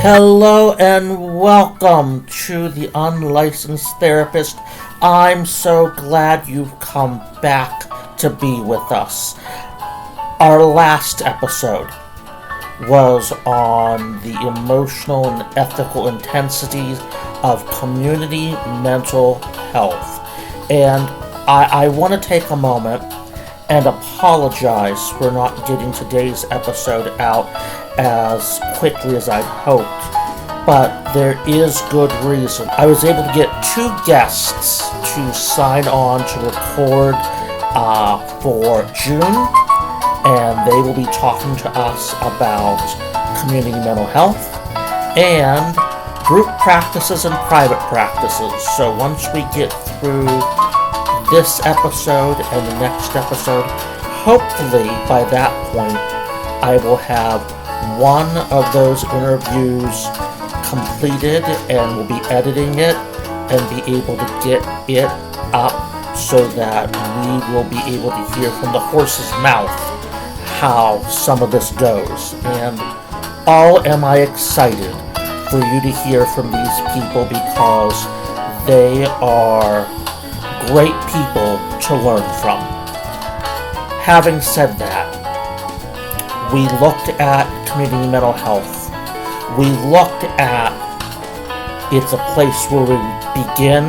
Hello and welcome to The Unlicensed Therapist. I'm so glad you've come back to be with us. Our last episode was on the emotional and ethical intensities of community mental health. And I want to take a moment and apologize for not getting today's episode out as quickly as I'd hoped, but there is good reason. I was able to get two guests to sign on to record for June, and they will be talking to us about community mental health and group practices and private practices. So once we get through this episode and the next episode, hopefully by that point I will have one of those interviews completed and will be editing it and be able to get it up so that we will be able to hear from the horse's mouth how some of this goes. And am I excited for you to hear from these people, because they are great people to learn from. Having said that, we looked at community mental health. We looked at it's a place where we begin.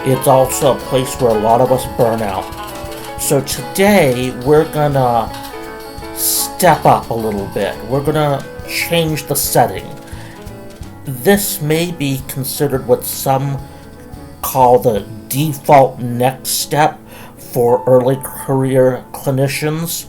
It's also a place where a lot of us burn out. So today we're gonna step up a little bit. We're gonna change the setting. This may be considered what some call the default next step for early career clinicians,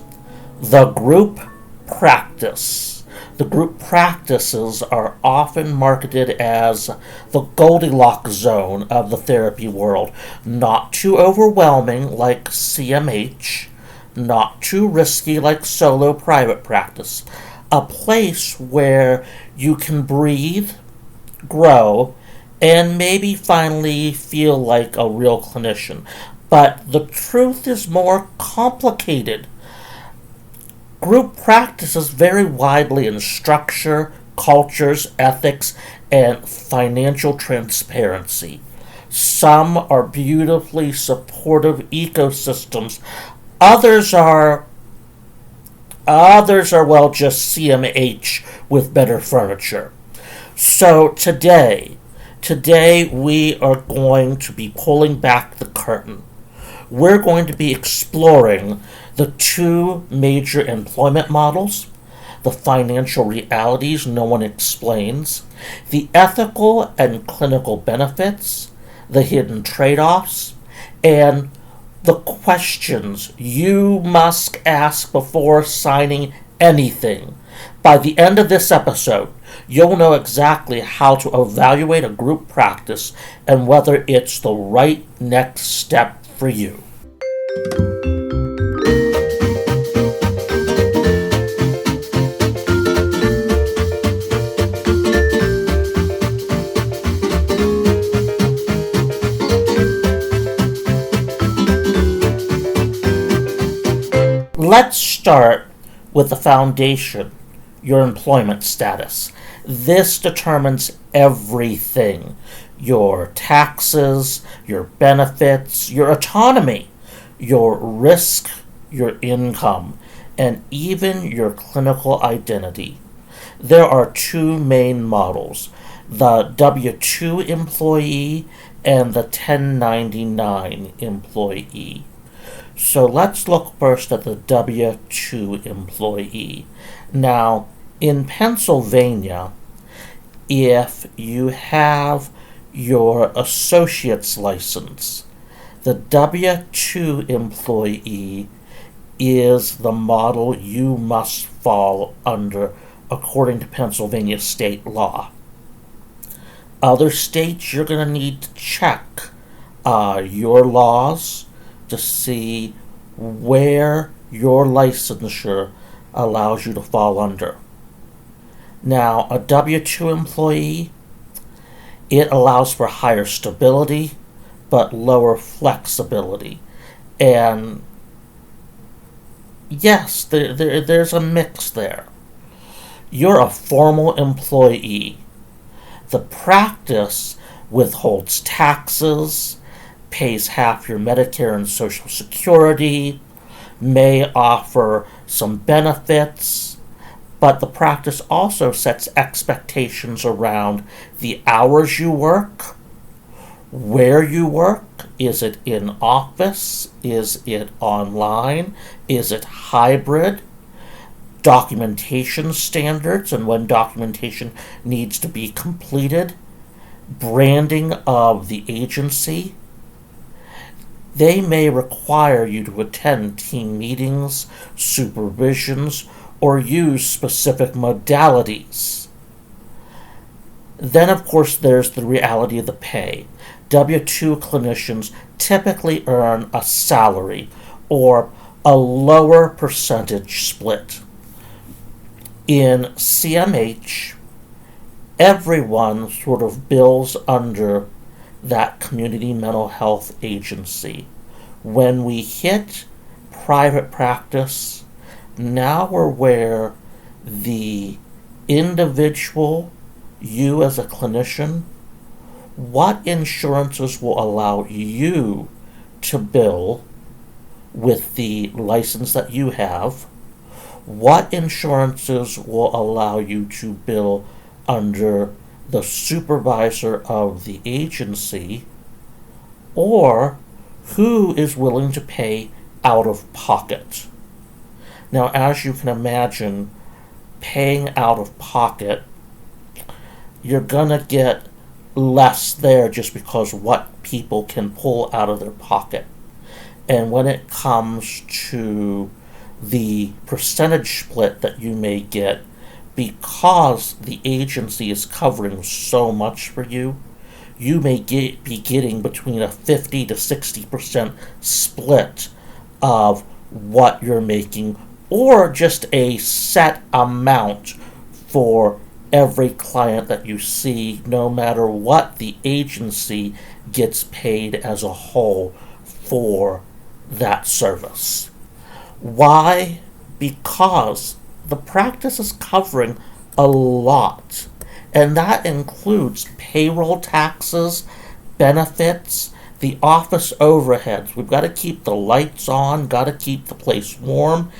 the group practice. The group practices are often marketed as the Goldilocks zone of the therapy world. Not too overwhelming like CMH, not too risky like solo private practice. A place where you can breathe, grow, and maybe finally feel like a real clinician. But the truth is more complicated. Group practices vary widely in structure, cultures, ethics, and financial transparency. Some are beautifully supportive ecosystems. Others are just CMH with better furniture. So today we are going to be pulling back the curtain. We're going to be exploring the two major employment models, the financial realities no one explains, the ethical and clinical benefits, the hidden trade-offs, and the questions you must ask before signing anything. By the end of this episode, you'll know exactly how to evaluate a group practice and whether it's the right next step for you. Let's start with the foundation, your employment status. This determines everything: your taxes, your benefits, your autonomy, your risk, your income, and even your clinical identity. There are two main models: the W-2 employee and the 1099 employee. So let's look first at the W-2 employee. Now, in Pennsylvania, if you have your associate's license, the W-2 employee is the model you must fall under according to Pennsylvania state law. Other states, you're going to need to check your laws to see where your licensure allows you to fall under. Now, a W-2 employee, it allows for higher stability but lower flexibility. And yes, there's a mix there. You're a formal employee. The practice withholds taxes, pays half your Medicare and Social Security, may offer some benefits, but the practice also sets expectations around the hours you work, where you work. Is it in office? Is it online? Is it hybrid? Documentation standards and when documentation needs to be completed. Branding of the agency. They may require you to attend team meetings, supervisions, or use specific modalities. Then, of course, there's the reality of the pay. W-2 clinicians typically earn a salary or a lower percentage split. In CMH, everyone sort of bills under that community mental health agency. When we hit private practice, now we're where the individual, you as a clinician, what insurances will allow you to bill with the license that you have, what insurances will allow you to bill under the supervisor of the agency, or who is willing to pay out of pocket. Now, as you can imagine, paying out of pocket, you're gonna get less there just because what people can pull out of their pocket. And when it comes to the percentage split that you may get, because the agency is covering so much for you, you may be getting between a 50 to 60% split of what you're making, or just a set amount for every client that you see, no matter what the agency gets paid as a whole for that service. Why? Because the practice is covering a lot, and that includes payroll taxes, benefits, the office overheads. We've got to keep the lights on, got to keep the place warm,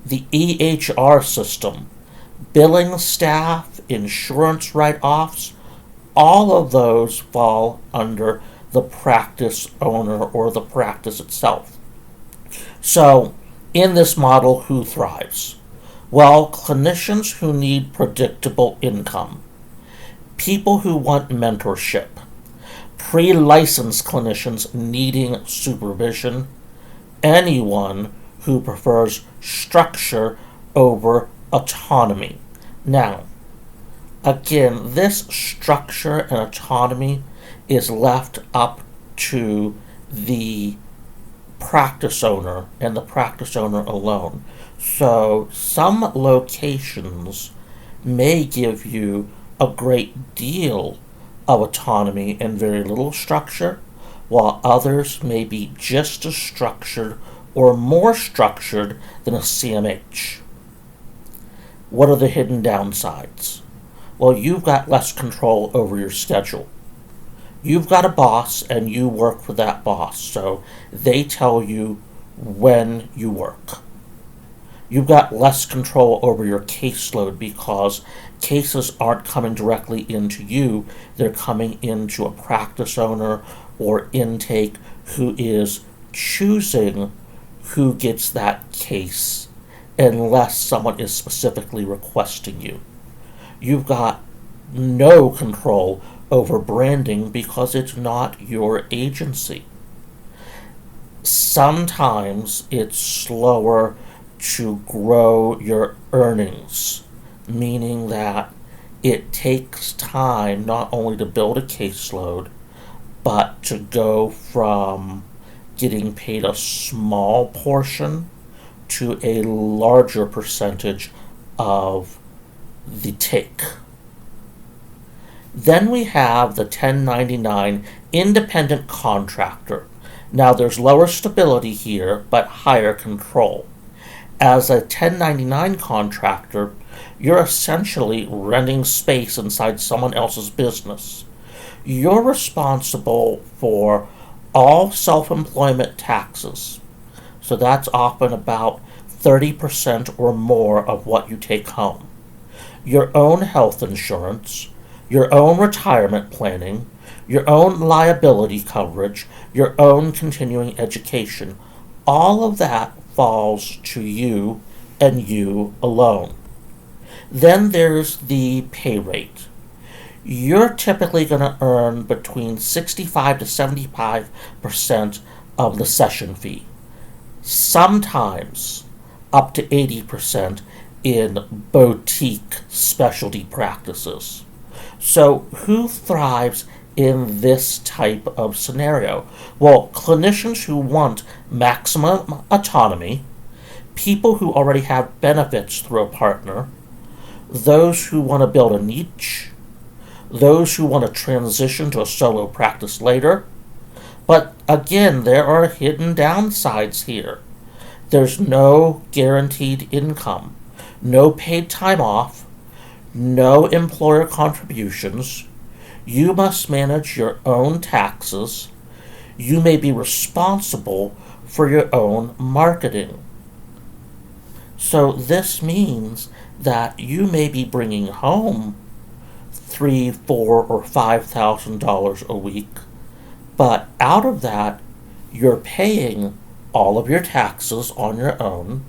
the EHR system, billing staff, insurance write-offs, all of those fall under the practice owner or the practice itself. So, in this model, who thrives? Well, clinicians who need predictable income, people who want mentorship, pre-licensed clinicians needing supervision, anyone who prefers structure over autonomy. Now, again, this structure and autonomy is left up to the practice owner and the practice owner alone. So some locations may give you a great deal of autonomy and very little structure, while others may be just as structured or more structured than a CMH. What are the hidden downsides? Well, you've got less control over your schedule. You've got a boss and you work for that boss, so they tell you when you work. You've got less control over your caseload because cases aren't coming directly into you, they're coming into a practice owner or intake who is choosing who gets that case unless someone is specifically requesting you. You've got no control over branding because it's not your agency. Sometimes it's slower to grow your earnings, meaning that it takes time not only to build a caseload, but to go from getting paid a small portion to a larger percentage of the take. Then we have the 1099 independent contractor. Now there's lower stability here, but higher control. As a 1099 contractor, you're essentially renting space inside someone else's business. You're responsible for all self-employment taxes. So that's often about 30% or more of what you take home. Your own health insurance, your own retirement planning, your own liability coverage, your own continuing education. All of that falls to you and you alone. Then there's the pay rate. You're typically going to earn between 65 to 75% of the session fee. Sometimes up to 80% in boutique specialty practices. So who thrives in this type of scenario? Well, clinicians who want maximum autonomy, people who already have benefits through a partner, those who want to build a niche, those who want to transition to a solo practice later. But again, there are hidden downsides here. There's no guaranteed income, no paid time off, no employer contributions. You must manage your own taxes. You may be responsible for your own marketing. So this means that you may be bringing home $3,000, $4,000, or $5,000 a week, but out of that, you're paying all of your taxes on your own.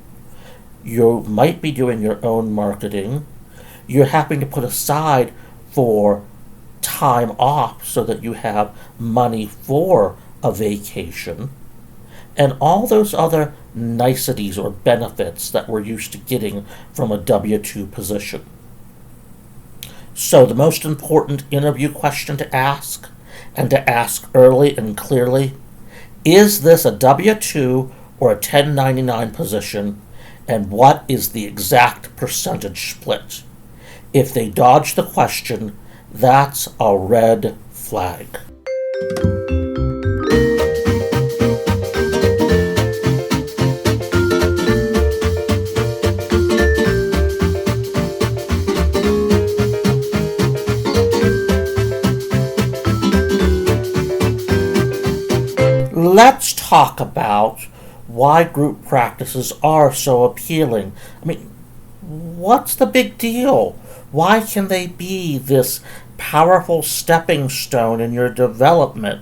You might be doing your own marketing. You're having to put aside for time off so that you have money for a vacation, and all those other niceties or benefits that we're used to getting from a W-2 position. So the most important interview question to ask, and to ask early and clearly, is this a W-2 or a 1099 position, and what is the exact percentage split? If they dodge the question, that's a red flag. Let's talk about why group practices are so appealing. I mean, what's the big deal? Why can they be this powerful stepping stone in your development?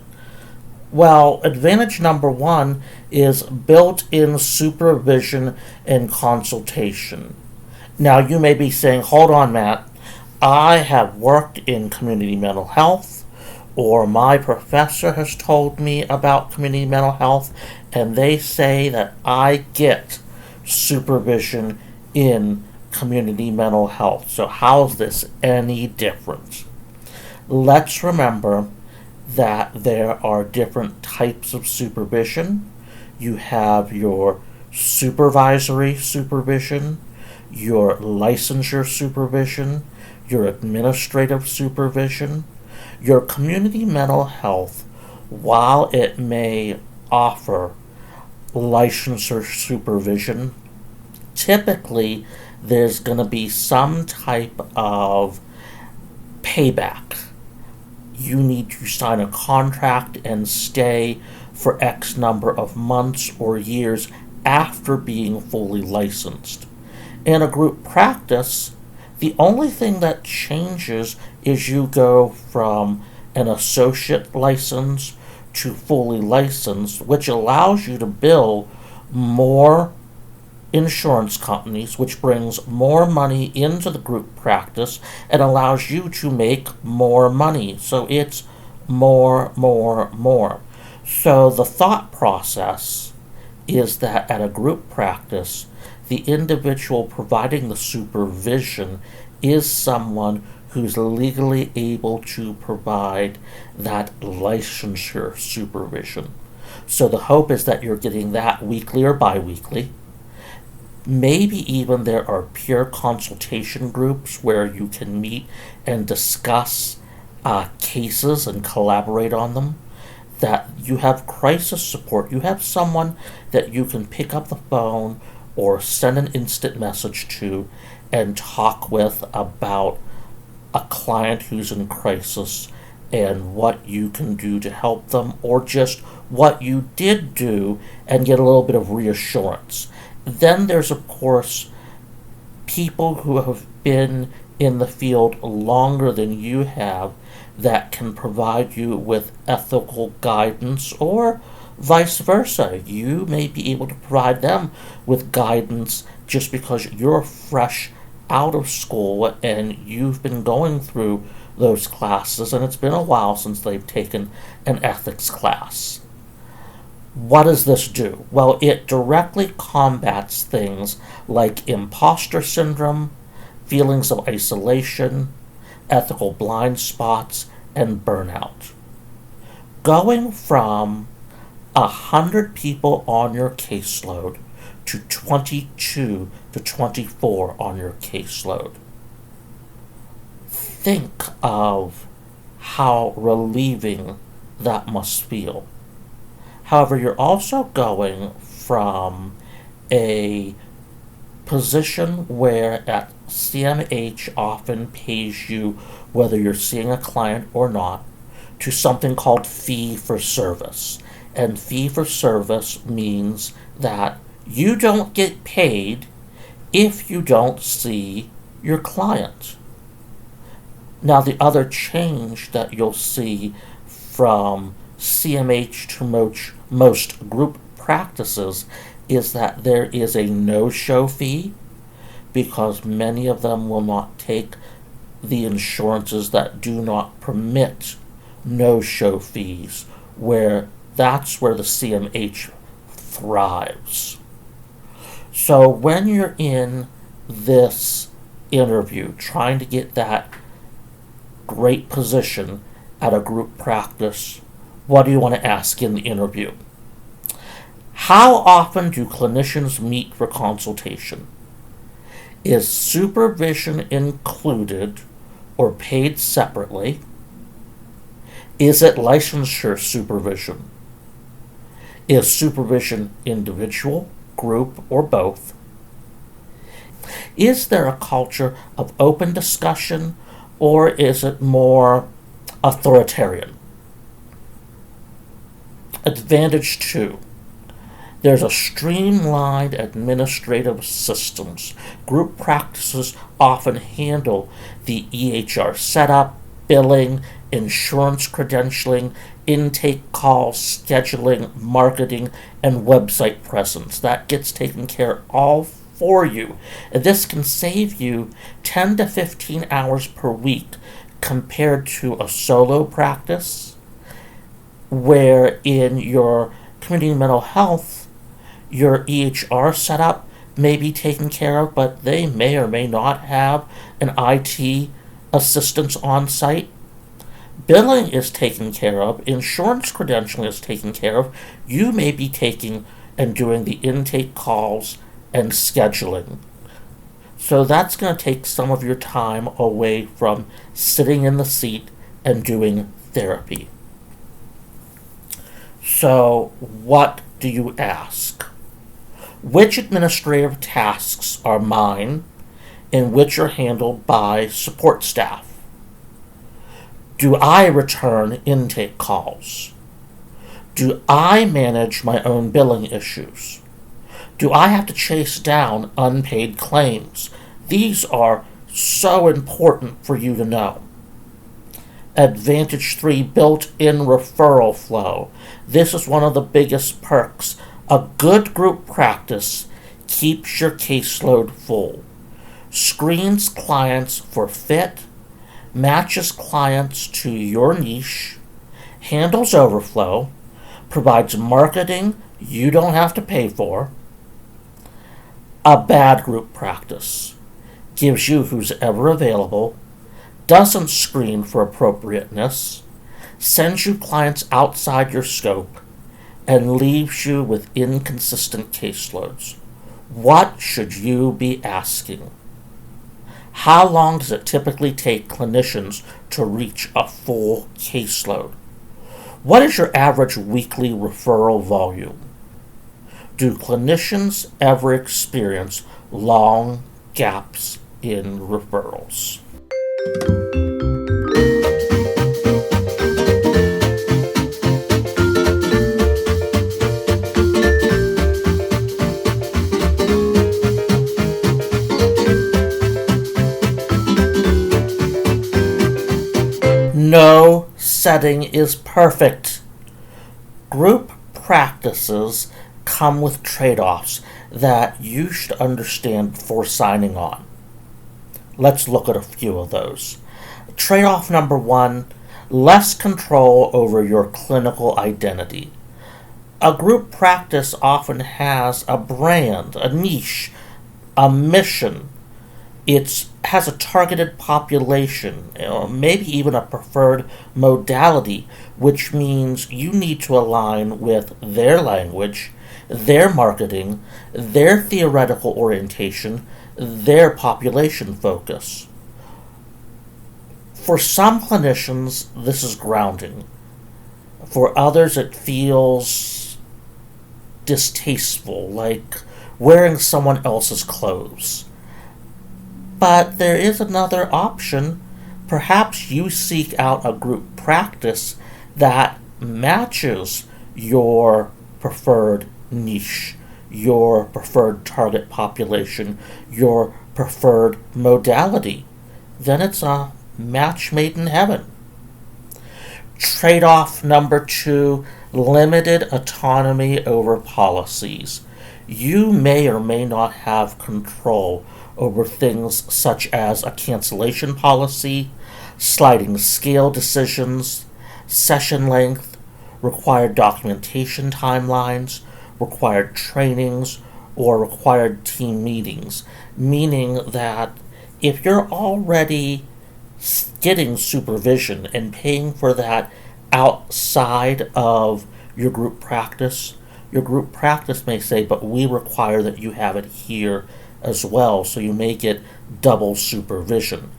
Well, advantage number one is built-in supervision and consultation. Now, you may be saying, hold on, Matt, I have worked in community mental health, or my professor has told me about community mental health, and they say that I get supervision in community mental health. So how's this any different? Let's remember that there are different types of supervision. You have your supervisory supervision, your licensure supervision, your administrative supervision. Your community mental health, while it may offer licensure supervision, typically there's going to be some type of payback. You need to sign a contract and stay for X number of months or years after being fully licensed. In a group practice, the only thing that changes is you go from an associate license to fully licensed, which allows you to bill more insurance companies, which brings more money into the group practice and allows you to make more money. So it's more. So the thought process is that at a group practice, the individual providing the supervision is someone who's legally able to provide that licensure supervision. So the hope is that you're getting that weekly or bi-weekly. Maybe even there are peer consultation groups where you can meet and discuss cases and collaborate on them. That you have crisis support. You have someone that you can pick up the phone or send an instant message to and talk with about a client who's in crisis and what you can do to help them, or just what you did do and get a little bit of reassurance. Then there's, of course, people who have been in the field longer than you have that can provide you with ethical guidance, or vice versa. You may be able to provide them with guidance just because you're fresh out of school and you've been going through those classes and it's been a while since they've taken an ethics class. What does this do? Well, it directly combats things like imposter syndrome, feelings of isolation, ethical blind spots, and burnout. Going from 100 people on your caseload to 22 to 24 on your caseload. Think of how relieving that must feel. However, you're also going from a position where at CMH often pays you whether you're seeing a client or not, to something called fee for service. And fee for service means that you don't get paid if you don't see your client. Now, the other change that you'll see from CMH to most group practices is that there is a no-show fee, because many of them will not take the insurances that do not permit no-show fees, where that's where the CMH thrives. So when you're in this interview trying to get that great position at a group practice, what do you want to ask in the interview? How often do clinicians meet for consultation? Is supervision included or paid separately? Is it licensure supervision? Is supervision individual, group, or both? Is there a culture of open discussion, or is it more authoritarian? Advantage 2. There's a streamlined administrative systems. Group practices often handle the EHR setup, billing, insurance credentialing, intake calls, scheduling, marketing, and website presence. That gets taken care of all for you. And this can save you 10 to 15 hours per week compared to a solo practice, where in your community mental health, your EHR setup may be taken care of, but they may or may not have an IT assistance on site. Billing is taken care of. Insurance credentialing is taken care of. You may be taking and doing the intake calls and scheduling. So that's going to take some of your time away from sitting in the seat and doing therapy. So what do you ask? Which administrative tasks are mine and which are handled by support staff? Do I return intake calls? Do I manage my own billing issues? Do I have to chase down unpaid claims? These are so important for you to know. Advantage 3, built-in referral flow. This is one of the biggest perks. A good group practice keeps your caseload full, screens clients for fit, matches clients to your niche, handles overflow, provides marketing you don't have to pay for. A bad group practice gives you who's ever available, doesn't screen for appropriateness, sends you clients outside your scope, and leaves you with inconsistent caseloads. What should you be asking? How long does it typically take clinicians to reach a full caseload? What is your average weekly referral volume? Do clinicians ever experience long gaps in referrals? No setting is perfect. Group practices come with trade-offs that you should understand before signing on. Let's look at a few of those. Trade-off number one, less control over your clinical identity. A group practice often has a brand, a niche, a mission. It has a targeted population, maybe even a preferred modality, which means you need to align with their language, their marketing, their theoretical orientation, their population focus. For some clinicians, this is grounding. For others, it feels distasteful, like wearing someone else's clothes. But there is another option. Perhaps you seek out a group practice that matches your preferred niche, your preferred target population, your preferred modality. Then it's a match made in heaven. Trade-off number two, limited autonomy over policies. You may or may not have control over things such as a cancellation policy, sliding scale decisions, session length, required documentation timelines, required trainings, or required team meetings, meaning that if you're already getting supervision and paying for that outside of your group practice may say, but we require that you have it here as well, so you may get double supervision.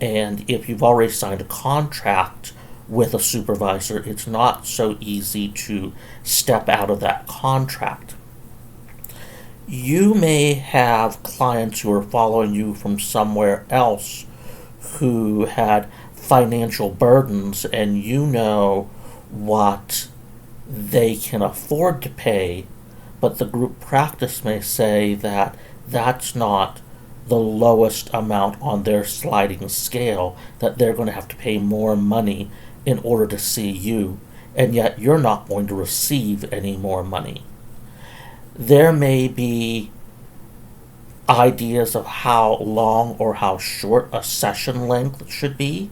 And if you've already signed a contract with a supervisor, it's not so easy to step out of that contract. You may have clients who are following you from somewhere else who had financial burdens, and you know what they can afford to pay, but the group practice may say that that's not the lowest amount on their sliding scale, that they're going to have to pay more money in order to see you, and yet you're not going to receive any more money. There may be ideas of how long or how short a session length should be,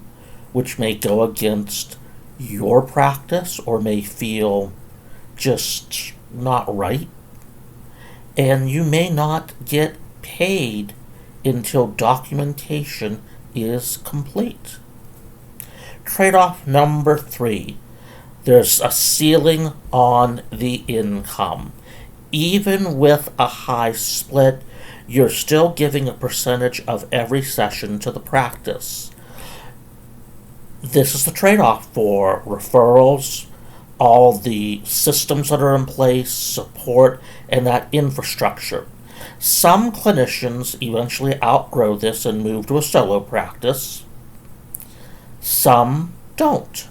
which may go against your practice or may feel just not right. And you may not get paid until documentation is complete. Trade-off number three, there's a ceiling on the income. Even with a high split, you're still giving a percentage of every session to the practice. This is the trade-off for referrals, all the systems that are in place, support, and that infrastructure. Some clinicians eventually outgrow this and move to a solo practice. Some don't.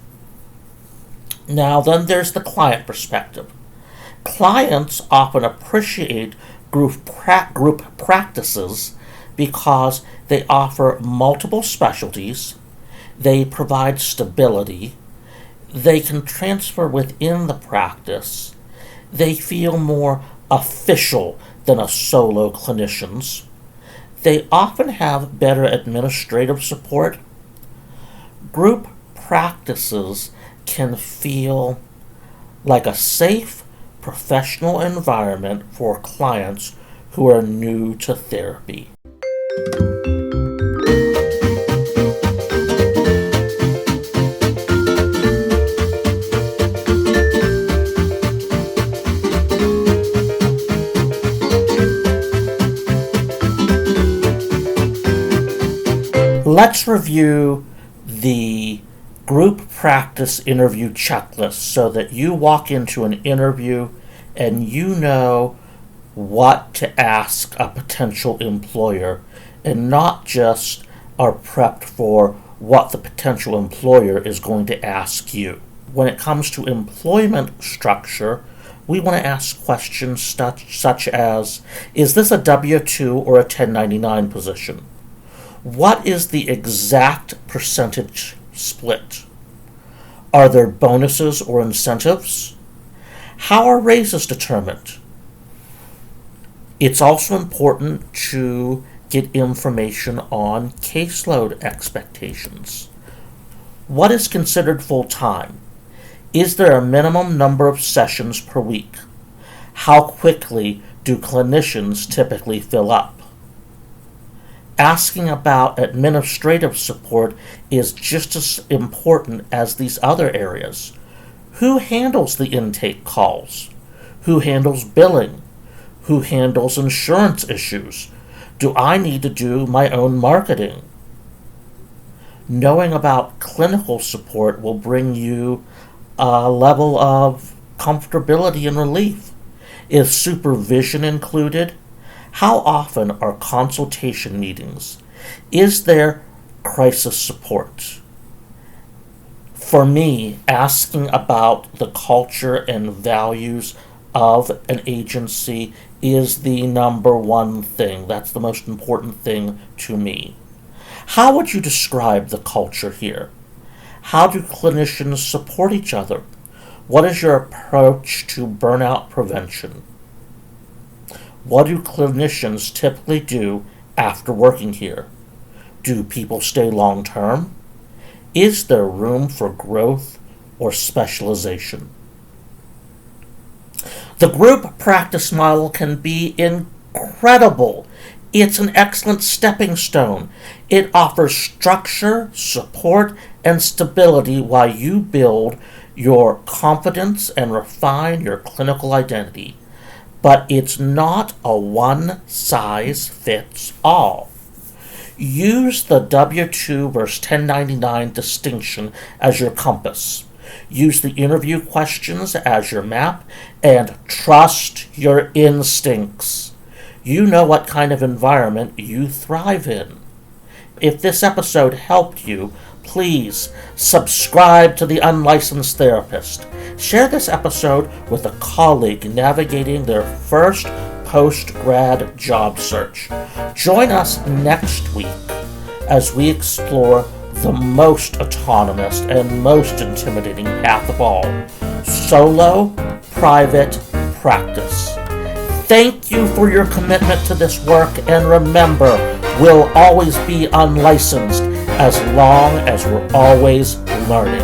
Now then, there's the client perspective. Clients often appreciate group practices because they offer multiple specialties, they provide stability, they can transfer within the practice, they feel more official than a solo clinician's, they often have better administrative support. Group practices can feel like a safe, professional environment for clients who are new to therapy. Let's review the group practice interview checklist so that you walk into an interview and you know what to ask a potential employer and not just are prepped for what the potential employer is going to ask you. When it comes to employment structure, we want to ask questions such as, is this a W-2 or a 1099 position? What is the exact percentage split? Are there bonuses or incentives? How are raises determined? It's also important to get information on caseload expectations. What is considered full-time? Is there a minimum number of sessions per week? How quickly do clinicians typically fill up? Asking about administrative support is just as important as these other areas. Who handles the intake calls? Who handles billing? Who handles insurance issues? Do I need to do my own marketing? Knowing about clinical support will bring you a level of comfortability and relief. Is supervision included? How often are consultation meetings? Is there crisis support? For me, asking about the culture and values of an agency is the number one thing. That's the most important thing to me. How would you describe the culture here? How do clinicians support each other? What is your approach to burnout prevention? What do clinicians typically do after working here? Do people stay long term? Is there room for growth or specialization? The group practice model can be incredible. It's an excellent stepping stone. It offers structure, support, and stability while you build your confidence and refine your clinical identity. But it's not a one-size-fits-all. Use the W-2 versus 1099 distinction as your compass. Use the interview questions as your map, and trust your instincts. You know what kind of environment you thrive in. If this episode helped you, please subscribe to The Unlicensed Therapist. Share this episode with a colleague navigating their first post-grad job search. Join us next week as we explore the most autonomous and most intimidating path of all: solo private practice. Thank you for your commitment to this work, and remember, we'll always be unlicensed as long as we're always learning.